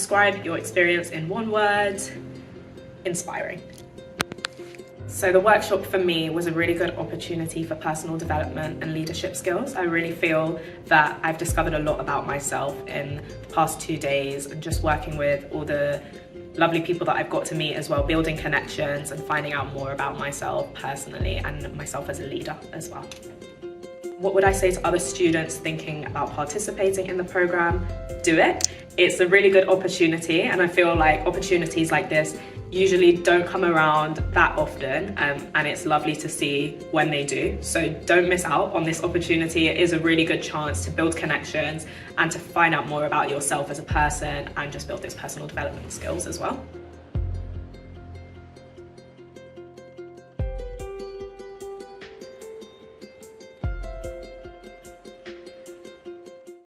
describe your experience in one word: inspiring. So the workshop for me was a really good opportunity for personal development and leadership skills. I really feel that I've discovered a lot about myself in the past 2 days, and just working with all the lovely people that I've got to meet as well, building connections and finding out more about myself personally and myself as a leader as well. What would I say to other students thinking about participating in the program? Do it. It's a really good opportunity, and I feel like opportunities like this usually don't come around that often, and it's lovely to see when they do. So don't miss out on this opportunity. It is a really good chance to build connections and to find out more about yourself as a person, and just build those personal development skills as well.